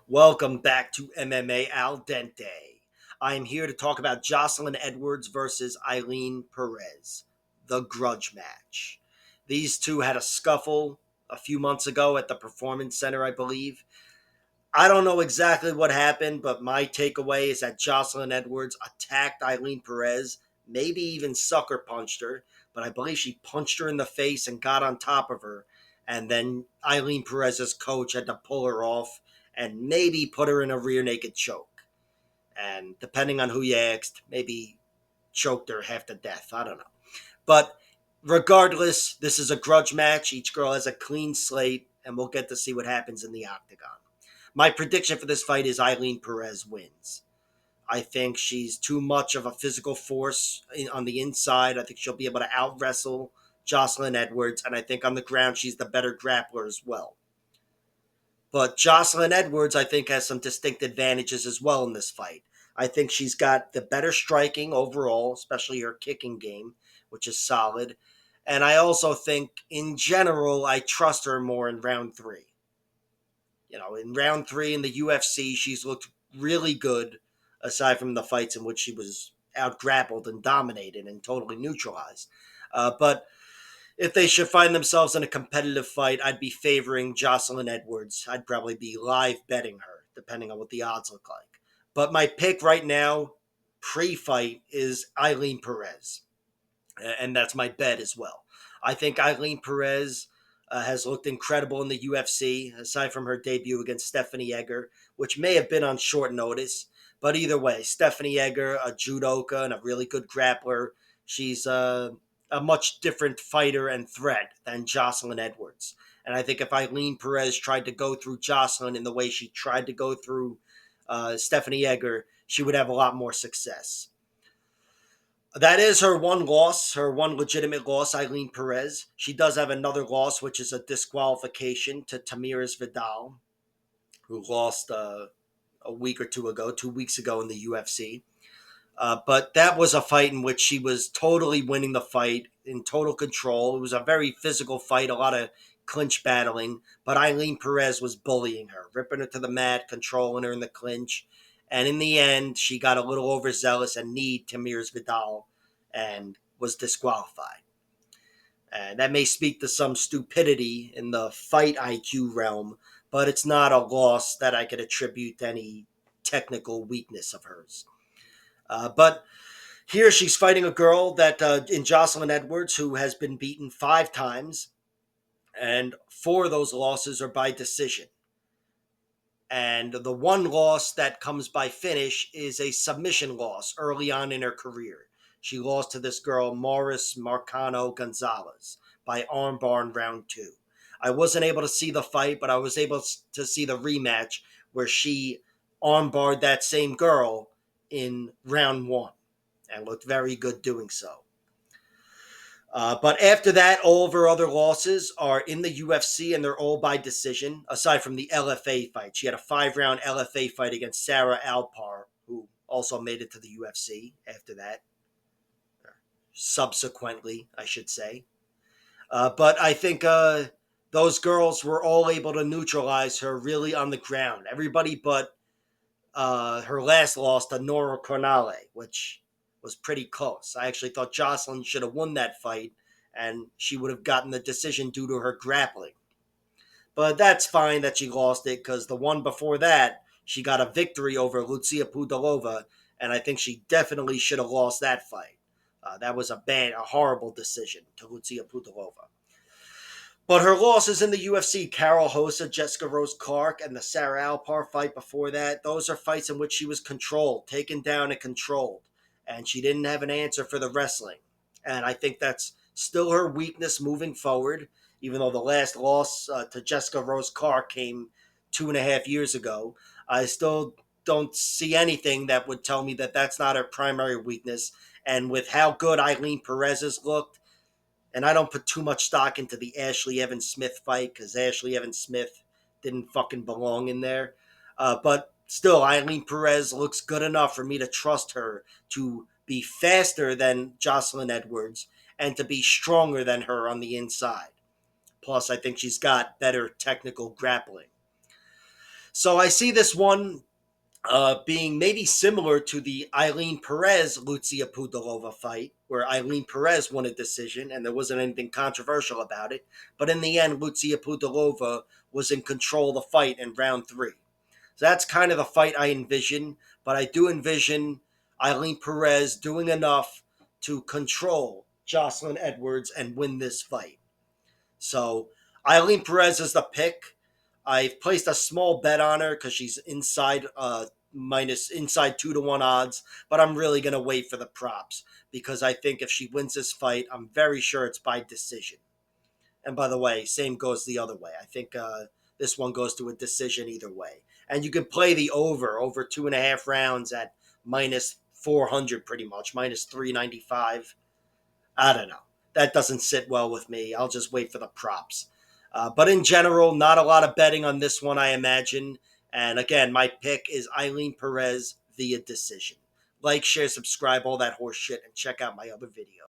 Welcome back to MMA Al Dente. I am here to talk about Joselyne Edwards versus Ailin Perez, the grudge match. These two had a scuffle a few months ago at the Performance Center, I believe. I don't know exactly what happened, but my takeaway is that Joselyne Edwards attacked Ailin Perez, maybe even sucker punched her, but I believe she punched her in the face and got on top of her. And then Ailin Perez's coach had to pull her off and maybe put her in a rear naked choke. And depending on who you asked, maybe choked her half to death. I don't know. But regardless, this is a grudge match. Each girl has a clean slate, and we'll get to see what happens in the octagon. My prediction for this fight is Ailin Perez wins. I think she's too much of a physical force on the inside. I think she'll be able to out wrestle Joselyne Edwards, and I think on the ground she's the better grappler as well. But Joselyne Edwards, I think, has some distinct advantages as well in this fight. I think she's got the better striking overall, especially her kicking game, which is solid. And I also think, in general, I trust her more in round three. In round three in the UFC, she's looked really good, aside from the fights in which she was out grappled and dominated and totally neutralized. But if they should find themselves in a competitive fight, I'd be favoring Joselyne Edwards. I'd probably be live betting her, depending on what the odds look like. But my pick right now, pre-fight, is Ailin Perez, and that's my bet as well. I think Ailin Perez has looked incredible in the UFC, aside from her debut against Stephanie Egger, which may have been on short notice. But either way, Stephanie Egger, a judoka and a really good grappler, she's a much different fighter and threat than Joselyne Edwards. And I think if Ailin Perez tried to go through Joselyne in the way she tried to go through Stephanie Egger, she would have a lot more success. That is her one loss, her one legitimate loss, Ailin Perez. She does have another loss, which is a disqualification to Tamiris Vidal, who lost a week or two ago, 2 weeks ago in the UFC. But that was a fight in which she was totally winning the fight, in total control. It was a very physical fight, a lot of clinch battling. But Ailin Perez was bullying her, ripping her to the mat, controlling her in the clinch. And in the end, she got a little overzealous and kneed Tamiris Vidal and was disqualified. And that may speak to some stupidity in the fight IQ realm, but it's not a loss that I could attribute to any technical weakness of hers. But here she's fighting a girl that in Joselyne Edwards, who has been beaten 5 times, and 4 of those losses are by decision. And the one loss that comes by finish is a submission loss early on in her career. She lost to this girl, Morris Marcano Gonzalez, by armbar in round 2. I wasn't able to see the fight, but I was able to see the rematch where she armbarred that same girl in round 1 and looked very good doing so. But after that, all of her other losses are in the UFC, and they're all by decision, aside from the LFA fight. She had a 5-round LFA fight against Sarah Alpar, who also made it to the UFC after that. Subsequently, I should say. But I think those girls were all able to neutralize her really on the ground. Everybody but her last loss to Nora Cornale, which was pretty close. I actually thought Joselyne should have won that fight, and she would have gotten the decision due to her grappling. But that's fine that she lost it, because the one before that, she got a victory over Lucia Pudilova, and I think she definitely should have lost that fight. That was a horrible decision to Lucia Pudilova. But her losses in the UFC, Carol Hosa, Jessica Rose Clark, and the Sarah Alpar fight before that, those are fights in which she was controlled, taken down and controlled. And she didn't have an answer for the wrestling. And I think that's still her weakness moving forward, even though the last loss to Jessica Rose Clark came 2.5 years ago. I still don't see anything that would tell me that that's not her primary weakness. And with how good Ailin Perez has looked, and I don't put too much stock into the Ashley Evans Smith fight, because Ashley Evans Smith didn't fucking belong in there. But still, Ailin Perez looks good enough for me to trust her to be faster than Joselyne Edwards and to be stronger than her on the inside. Plus, I think she's got better technical grappling. So I see this one being maybe similar to the Ailin Perez Lucia Pudilova fight, where Ailin Perez won a decision and there wasn't anything controversial about it. But in the end, Lucia Pudilova was in control of the fight in round three. So that's kind of the fight I envision. But I do envision Ailin Perez doing enough to control Joselyne Edwards and win this fight. So Ailin Perez is the pick. I've placed a small bet on her because she's inside 2-1 odds, but I'm really gonna wait for the props because I think if she wins this fight, I'm very sure it's by decision. And by the way, same goes the other way. I think this one goes to a decision either way. And you can play the over 2.5 rounds at minus 400 pretty much, minus 395. I don't know. That doesn't sit well with me. I'll just wait for the props. But in general, not a lot of betting on this one, I imagine. And again, my pick is Ailin Perez via decision. Like, share, subscribe, all that horse shit, and check out my other videos.